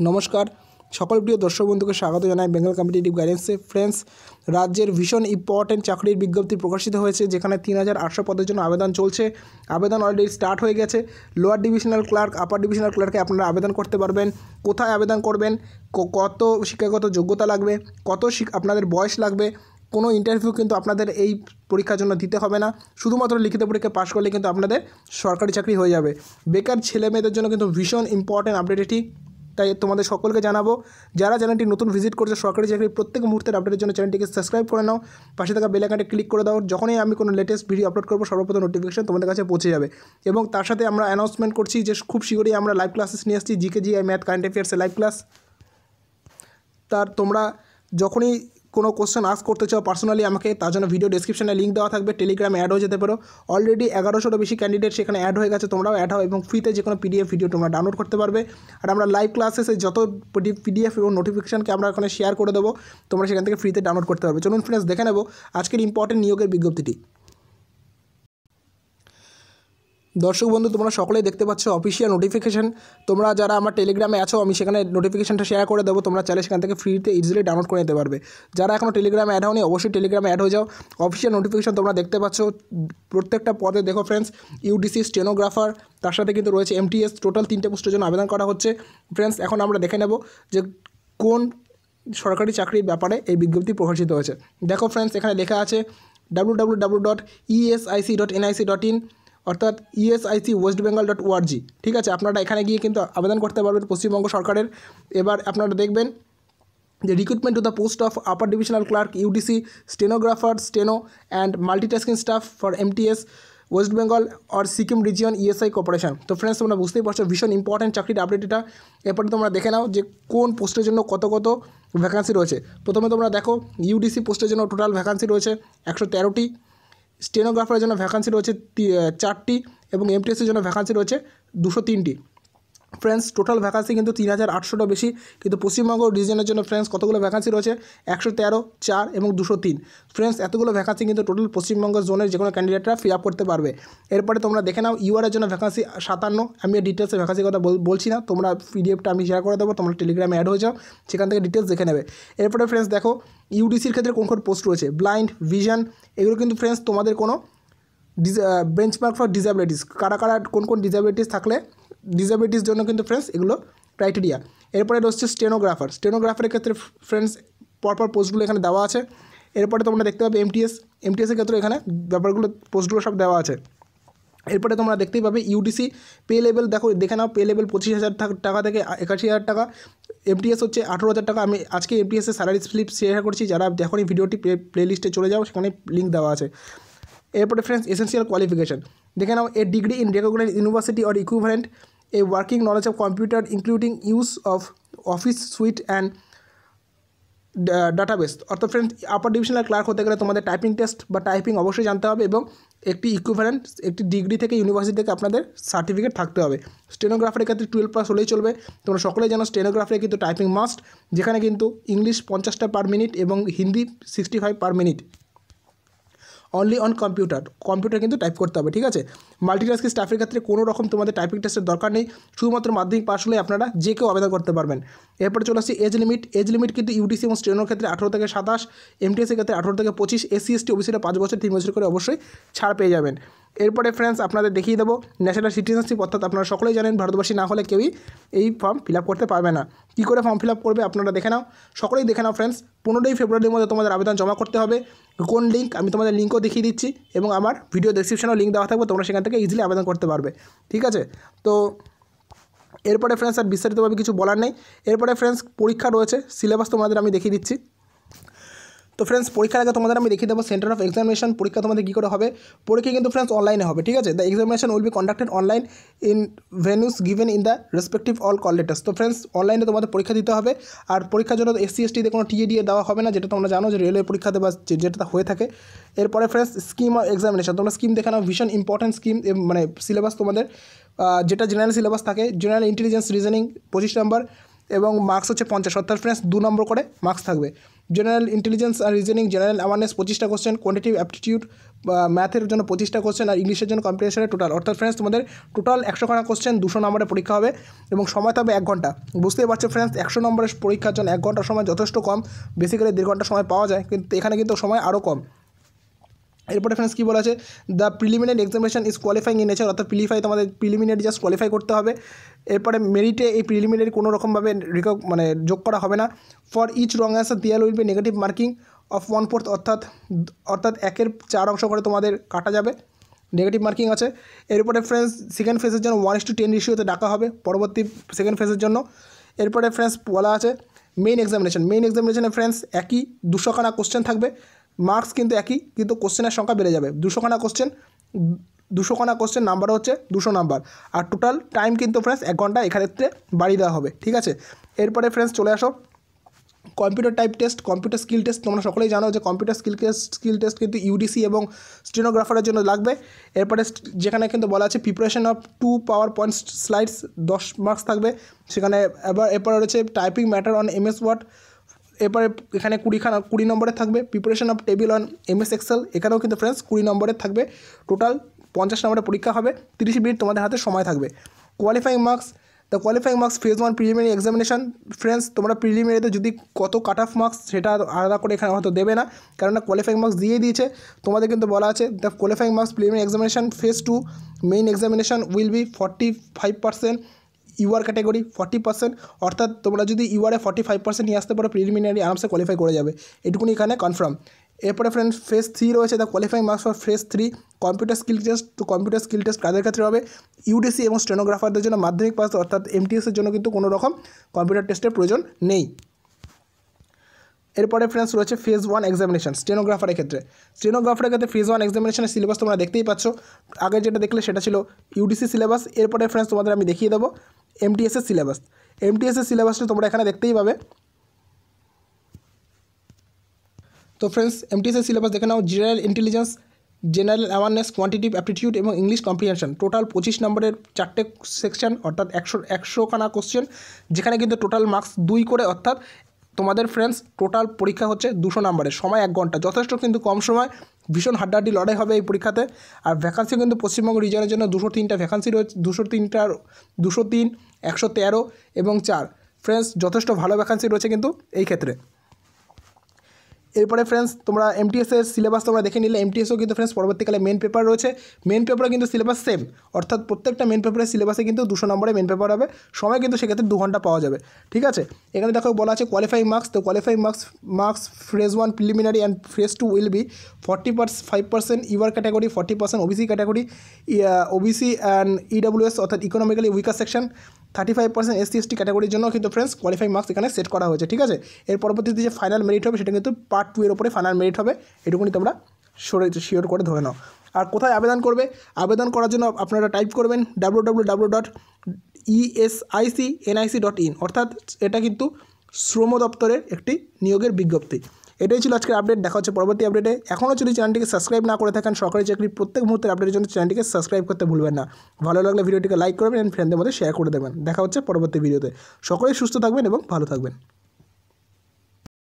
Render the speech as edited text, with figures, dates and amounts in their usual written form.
নমস্কার সকল প্রিয় দর্শক বন্ধুকে স্বাগত জানাই বেঙ্গল কম্পিটিটিভ গাইডেন্সে। ফ্রেন্ডস, রাজ্যের ভীষণ ইম্পর্টেন্ট চাকরির বিজ্ঞপ্তি প্রকাশিত হয়েছে, যেখানে 3800 পদের জন্য আবেদন চলছে। আবেদন অলরেডি স্টার্ট হয়ে গেছে। লোয়ার ডিভিশনাল ক্লার্ক, আপার ডিভিশনাল ক্লার্কে আপনারা আবেদন করতে পারবেন। কোথায় আবেদন করবেন, কত শিক্ষাগত যোগ্যতা লাগবে, আপনাদের বয়স লাগবে, কোনো ইন্টারভিউ কিন্তু আপনাদের এই পরীক্ষার জন্য দিতে হবে না। শুধুমাত্র লিখিত পরীক্ষা পাশ করলে কিন্তু আপনাদের সরকারি চাকরি হয়ে যাবে। বেকার ছেলে মেয়েদের জন্য কিন্তু ভীষণ ইম্পর্টেন্ট আপডেট এটি, তাই তোমাদের সকলকে জানাবো। যারা চ্যানেলটি নতুন ভিজিট করছে, সরকারি চাকরির প্রত্যেক মুহূর্তের আপডেটের জন্য চ্যানেলটিকে সাবস্ক্রাইব করে নাও, পাশে থাকা বেল আইকনটা ক্লিক করে দাও। যখনই আমি কোনো লেটেস্ট ভিডিও আপলোড করবো, সর্বপ্রথম নোটিফিকেশন তোমাদের কাছে পৌঁছে যাবে। এবং তার সাথে আমরা অ্যানাউন্সমেন্ট করছি যে খুব শীঘ্রই আমরা লাইভ ক্লাসেস নিয়ে আসছি, জিকে, ম্যাথ, কারেন্ট অ্যাফেয়ার্সের লাইভ ক্লাস। তার তোমরা যখনই কোনো কোশ্চেন আস্ক করতে চাও পার্সোনালি আমাকে, তার জন্য ভিডিও ডেসক্রিপশনে লিঙ্ক দেওয়া থাকবে, টেলিগ্রামে অ্যাড হয়ে যেতে পারো। অলরেডি 1100 বেশি ক্যান্ডিডেট সেখানে অ্যাড হয়ে গেছে, তোমরাও অ্যাড হও এবং ফ্রিতে যে কোনো পিডিএফ ভিডিও তোমরা ডাউনলোড করতে পারবে। আর আমরা লাইভ ক্লাসেসে যত পিডিএফ এবং নোটিফিকেশনকে আমরা ওখানে শেয়ার করে দেবো, তোমরা সেখান থেকে ফ্রিতে ডাউনলোড করতে পারবে। চলুন ফ্রেন্ডস, দেখে নেব আজকের ইম্পর্টেন্ট নিয়োগের বিজ্ঞপ্তিটি। দর্শক বন্ধু, তোমরা সকলেই দেখতে পাচ্ছ অফিসিয়াল নোটিফিকেশান। তোমরা যারা আমার টেলিগ্রামে আছো, আমি সেখানে নোটিফিকেশানটা শেয়ার করে দেবো, তোমরা চাইলে সেখান থেকে ফ্রিতে ইজিলি ডাউনলোড করে নিতে পারবে। যারা এখনও টেলিগ্রামে অ্যাড হওনি, অবশ্যই টেলিগ্রামে অ্যাড হয়ে যাও। অফিসিয়াল নোটিফিকেশান তোমরা দেখতে পাচ্ছ প্রত্যেকটা পদে। দেখো ফ্রেন্ডস, ইউডিসি স্টেনোগ্রাফার, তার সাথে কিন্তু রয়েছে এমটিএস, টোটাল 3টে পোস্টের জন্য আবেদন করা হচ্ছে। ফ্রেন্ডস, এখন আমরা দেখে নেব যে কোন সরকারি চাকরির ব্যাপারে এই বিজ্ঞপ্তি প্রকাশিত হয়েছে। দেখো ফ্রেন্ডস, এখানে লেখা আছে www.esic.nic.in, অর্থাৎ esic.westbengal.org। ঠিক আছে, আপনারা এখানে গিয়ে কিন্তু আবেদন করতে পারবেন পশ্চিমবঙ্গ সরকারের। এবার আপনারা দেখবেন যে recruitment to the post of upper divisional clerk, UDC, stenographer, steno and multitasking staff for MTS, West Bengal আর সিকিম রিজিয়ন ইএসআই কর্পোরেশন। তো ফ্রেন্ডস, তোমরা বুঝতেই পারছো ভীষণ ইম্পর্টেন্ট চাকরির আপডেট এটা। এরপরে তোমরা দেখে নাও যে কোন পোস্টের জন্য কত ভ্যাকান্সি রয়েছে। প্রথমে তোমরা দেখো ইউডিসি পোস্টের জন্য টোটাল ভ্যাকান্সি রয়েছে 113টি, স্টেনোগ্রাফারের জন্য ভ্যাকান্সি রয়েছে 4টি এবং এমটিএসের জন্য ভ্যাকান্সি রয়েছে 203টি। ফ্রেন্ডস, টোটাল ভ্যাকান্সি কিন্তু 3800টা বেশি। কিন্তু পশ্চিমবঙ্গ রিজনের জন্য ফ্রেন্ডস কতগুলো ভ্যাকান্সি রয়েছে? 113, 4 এবং 203। ফ্রেন্ডস, এতগুলো ভ্যাকান্সি কিন্তু টোটাল পশ্চিমবঙ্গ জোনের যে কোনো ক্যান্ডিডেটরা ফিল আপ করতে পারবে। এরপরে তোমরা দেখে নাও ইউআরের জন্য ভ্যাকান্সি 57। আমি ডিটেলসের ভ্যাকান্সির কথা বলছি না, তোমরা পিডিএফটা আমি শেয়ার করে দেবো, তোমরা টেলিগ্রামে অ্যাড হয়ে যাও, সেখান থেকে ডিটেলস দেখে নেবে। এরপরে ফ্রেন্ডস দেখো ইউডিসির ক্ষেত্রে কোন পোস্ট রয়েছে। ব্লাইন্ড, ভিশন, এগুলো কিন্তু ফ্রেন্ডস তোমাদের কোনো বেঞ্চমার্ক ফর ডিসএবিলিটিস, কারা কোন ডিসএবিলিটিস থাকলে ডিসএবিলিটিস জন্য কিন্তু ফ্রেন্ডস এগুলো ক্রাইটেরিয়া। এরপরে রয়েছে স্টেনোগ্রাফারের ক্ষেত্রে ফ্রেন্ডস পরপর পোস্টগুলো এখানে দেওয়া আছে। এরপরে তোমরা দেখতে পাবে এমটিএসের ক্ষেত্রে এখানে ব্যাপারগুলো পোস্টগুলো সব দেওয়া আছে। এরপরে তোমরা দেখতেই পাবে ইউডিসি পে লেভেল, দেখে নাও পে লেভেল 25,000 টাকা থেকে 81,000 টাকা। এমটিএস হচ্ছে 18,000 টাকা। আমি আজকে এমটিএসের স্যালারি স্লিপ শেয়ার করছি, যারা যখনই ভিডিওটি প্লে লিস্টে চলে যাও সেখানে লিঙ্ক দেওয়া আছে। এরপরে ফ্রেন্ডস এসেন্সিয়াল কোয়ালিফিকেশন দেখে নাও, a degree in recognise university or equivalent, a working knowledge of computer including use of office suite and database. অর্থাৎ ফ্রেন্ডস আপার ডিভিশনাল ক্লার্ক হতে গেলে তোমাদের টাইপিং টেস্ট বা টাইপিং অবশ্যই জানতে হবে এবং একটি ইকুইভ্যালেন্ট একটি ডিগ্রি থেকে ইউনিভার্সিটি থেকে আপনাদের সার্টিফিকেট থাকতে হবে। স্টেনোগ্রাফারের ক্ষেত্রে 12 পাস হলেই চলবে। তোমরা সকলেই জানো স্টেনোগ্রাফারে কিন্তু টাইপিং মাস্ট, যেখানে কিন্তু ইংলিশ 50টা পার মিনিট এবং Hindi 65 per minute. Only on computer কিন্তু টাইপ করতে হবে। ঠিক আছে, মাল্টিটাস্কিং স্টাফের ক্ষেত্রে কোনো রকম তোমাদের টাইপিং টেস্টের দরকার নেই, শুধুমাত্র মাধ্যমিক পাস হলে আপনারা যে কেউ আবেদন করতে পারবেন। এরপরে চলে আসছি এজ লিমিট কিন্তু ইউডিসি এবং স্টেনোর ক্ষেত্রে 18 থেকে 27, এমটিএসের ক্ষেত্রে 18 থেকে 25, এসসি এসটি ওবিসিরা 5 বছর 3 বছর করে অবশ্যই ছাড় পেয়ে যাবেন। এরপরে ফ্রেন্ডস আপনাদের দেখিয়ে দেবো ন্যাশনাল সিটিজেনশিপ, অর্থাৎ আপনারা সকলেই জানেন ভারতবাসী না হলে কেউই এই ফর্ম ফিল আপ করতে পারবে না। কী করে ফর্ম ফিল আপ করবে আপনারা দেখে নাও, সকলেই দেখে নাও ফ্রেন্ডস। 15ই ফেব্রুয়ারির মধ্যে তোমাদের আবেদন জমা করতে হবে। কোন লিঙ্ক আমি তোমাদের লিঙ্কও দেখিয়ে দিচ্ছি এবং আমার ভিডিও ডেসক্রিপশনেও লিঙ্ক দেওয়া থাকবে, তোমরা সেখান থেকে ইজিলি আবেদন করতে পারবে। ঠিক আছে, তো এরপরে ফ্রেন্ডস আর বিস্তারিতভাবে কিছু বলার নেই। এরপরে ফ্রেন্ডস পরীক্ষা রয়েছে, সিলেবাস তোমাদের আমি দেখিয়ে দিচ্ছি। তো ফ্রেন্ডস পরীক্ষার আগে তোমাদের আমি দেখিয়ে দেবো সেন্টার অফ এক্সামিনেশন। পরীক্ষা তোমাদের কী করে হবে, পরীক্ষা কিন্তু ফ্রেন্ডস অনলাইনে হবে। ঠিক আছে, the examination will be conducted online in venues given in the respective all call letters. তো ফ্রেন্ডস অনলাইনে তোমাদের পরীক্ষা দিতে হবে। আর পরীক্ষার জন্য এসসি এসটিতে কোনো টিএডিএ দেওয়া হবে না, যেটা তোমরা জানো যে রেলওয়ে পরীক্ষাতে বা যেটা হয়ে থাকে। এরপরে ফ্রেন্ডস স্কিম অফ এক্সামিনেশন, তোমরা স্কিম দেখে নাও, ভীষণ ইম্পর্টেন্ট স্কিম, মানে সিলেবাস তোমাদের যেটা জেনারেল সিলেবাস থাকে, জেনারেল ইন্টেলিজেন্স রিজনিং 25 নম্বর এবং মার্কস হচ্ছে 50, অর্থাৎ ফ্রেন্ডস 2 নম্বর করে মার্কস থাকবে। জেনারেল ইন্টেলিজেন্স আর রিজনিং, জেনারেল অ্যাওয়ারনেস 25টা কোশ্চেন, কোয়ান্টিটিভ অ্যাপটিটিউড ম্যাথের জন্য 25টা কোশ্চেন আর ইংলিশের জন্য কম্পিটিশনের টোটাল, অর্থাৎ ফ্রেন্ডস তোমাদের টোটাল 100খানা কোশ্চেন 200 নম্বরের পরীক্ষা হবে এবং সময় থাকবে 1 ঘন্টা। বুঝতেই পারছো ফ্রেন্ডস 100 নম্বরের পরীক্ষার জন্য 1 ঘন্টার সময় যথেষ্ট কম, বেসিক্যালি 1.5 ঘন্টা সময় পাওয়া যায়, কিন্তু এখানে কিন্তু সময় আরও কম। এরপরে ফ্রেন্ডস কী বলা আছে, the preliminary examination is qualifying in nature, অর্থাৎ তোমাদের প্রিলিমিনারি জাস্ট কোয়ালিফাই করতে হবে। এরপরে মেরিটে এই প্রিলিমিনারি কোনো রকমভাবে যোগ করা হবে না। For each wrong answer there will be negative marking of 1/4, অর্থাৎ 1/4 অংশ করে তোমাদের কাটা যাবে, নেগেটিভ মার্কিং আছে। এরপরে ফ্রেন্ডস সেকেন্ড ফেজের জন্য 1:10 রেশিওতে ডাকা হবে পরবর্তী সেকেন্ড ফেজের জন্য। এরপরে ফ্রেন্ডস বলা আছে মেইন এক্সামিনেশনে ফ্রেন্ডস একই 200খানা কোশ্চেন থাকবে, মার্কস কিন্তু একই, কিন্তু কোশ্চেনের সংখ্যা বেড়ে যাবে। 200খানা কোশ্চেন নাম্বার হচ্ছে 200 নাম্বার, আর টোটাল টাইম কিন্তু ফ্রেন্ডস 1 ঘন্টা এক্ষেত্রে বাড়িয়ে দেওয়া হবে, ঠিক আছে। এরপরে ফ্রেন্ডস চলে আসো computer type test, computer skill test. তোমরা সকলেই জানো যে কম্পিউটার স্কিল টেস্ট কিন্তু ইউডিসি এবং স্টেনোগ্রাফারের জন্য লাগবে। এরপরে যেখানে কিন্তু বলা আছে preparation of 2 PowerPoint slides 10 marks থাকবে সেখানে। এরপরে রয়েছে typing matter on MS word, এরপরে এখানে 20 নম্বরের থাকবে। Preparation of table on MS excel, এখানেও কিন্তু ফ্রেন্ডস 20 নম্বরের থাকবে। টোটাল 50 নম্বরের পরীক্ষা হবে, 30 মিনিট তোমাদের হাতে সময় থাকবে। Qualifying marks, the qualifying marks phase 1 preliminary examination. Friends তোমরা প্রিলিমিনারিতে যদি কত কাট অফ মার্কস সেটা আলাদা করে এখানে হয়তো দেবে না, কারণ কোয়ালিফাইং মার্কস দিয়ে দিয়েছে তোমাদের, কিন্তু বলা আছে the qualifying marks preliminary examination phase 2 main examination will be 45%, UR category 40%, অর্থাৎ তোমরা যদি ইউআরে 45% নিয়ে আসতে পারো প্রিলিমিনারি আরামসে কোয়ালিফাই করে যাবে, এটুকুনি এখানে কনফার্ম। এরপরে ফ্রেন্ডস ফেজ 3 রয়েছে the qualifying marks for phase 3 computer skill test. তো কম্পিউটার স্কিল টেস্ট কাদের ক্ষেত্রে হবে, ইউডিসি এবং স্টেনোগ্রাফারদের জন্য মাধ্যমিক পাস, অর্থাৎ MTS-এর জন্য কিন্তু কোনো রকম কম্পিউটার টেস্টের প্রয়োজন নেই। এরপরে ফ্রেন্ডস রয়েছে ফেজ 1 এক্সামিনেশন স্টেনোগ্রাফারের ক্ষেত্রে ফেজ 1 এক্সামিনেশনের সিলেবাস তোমরা দেখতেই পাচ্ছ, আগে যেটা দেখলে সেটা ছিল ইউডিসি সিলেবাস। এরপরে ফ্রেন্ডস তোমাদের আমি দেখিয়ে দেবো MTS-এর সিলেবাসটা তোমরা এখানে দেখতেই পাবে। তো ফ্রেন্ডস MTS-এর সিলেবাস দেখে নাও, general intelligence, general awareness, quantitative aptitude এবং ইংলিশ কম্প্রিহেনশন। টোটাল 25 নম্বরের 4টে সেকশন, অর্থাৎ 100খানা কোশ্চেন, যেখানে কিন্তু টোটাল মার্কস 2 করে, অর্থাৎ তোমাদের ফ্রেন্ডস টোটাল পরীক্ষা হচ্ছে 200 নম্বরের, সময় 1 ঘন্টা, যথেষ্ট কিন্তু কম সময়, ভীষণ হাড্ডাহাড্ডি লড়াই হবে এই পরীক্ষাতে। আর ভ্যাকান্সি কিন্তু পশ্চিমবঙ্গ রিজনের জন্য 203টা ভ্যাকান্সি রয়েছে, 203, 113 এবং 4। ফ্রেন্ডস যথেষ্ট ভালো ভ্যাকান্সি রয়েছে কিন্তু এই ক্ষেত্রে। এরপরে ফ্রেন্ডস তোমরা MTS-এর সিলেবাস তোমরা দেখে নিলে, MTS-ও কিন্তু ফ্রেন্ডস পরবর্তীকালে মেন পেপার রয়েছে, মেন পেপারে কিন্তু সিলেবাস সেম, অর্থাৎ প্রত্যেকটা মেন পেপারের সিলেবাসে কিন্তু 200 নম্বরের মেন পেপার হবে, সময় কিন্তু সেক্ষেত্রে 2 ঘন্টা পাওয়া যাবে, ঠিক আছে। এখানে দেখো বলা আছে কোয়ালিফাইং মার্কস। তো qualifying marks phase 1 preliminary and phase 2 will be 45% UR category, 40% OBC category, OBC and EWS অর্থাৎ ইকোনমিক্যালি উইকার সেকশন, 35% SC/ST ক্যাটাগরির জন্য কিন্তু ফ্রেন্ডস কোয়ালিফাইং মার্কস এখানে সেট করা হয়েছে, ঠিক আছে। এর পরবর্তীতে যে ফাইনাল মেরিট হবে সেটা কিন্তু পার্ট 2 এর উপরে ফাইনাল মেরিট হবে, এটুকুনি তোমরা শিওর করে ধরে নাও। আর কোথায় আবেদন করবে, আবেদন করার জন্য আপনারা টাইপ করবেন www.esicnic.in, অর্থাৎ এটা কিন্তু শ্রম দপ্তরের একটি নিয়োগের বিজ্ঞপ্তি। এটাই ছিল আজকের আপডেট, দেখা হচ্ছে পরবর্তী আপডেটে। এখনও যদি চ্যানেলটিকে সাবস্ক্রাইব না করে থাকেন সরকারি চাকরির প্রত্যেক মুহূর্তের আপডেটের জন্য চ্যানেলটিকে সাবস্ক্রাইব করতে ভুলবেন না। ভালো লাগলে ভিডিওটিকে লাইক করবেন এবং ফ্রেন্ডদের মধ্যে শেয়ার করে দেবেন। দেখা হচ্ছে পরবর্তী ভিডিওতে। সকলেই সুস্থ থাকবেন এবং ভালো থাকবেন।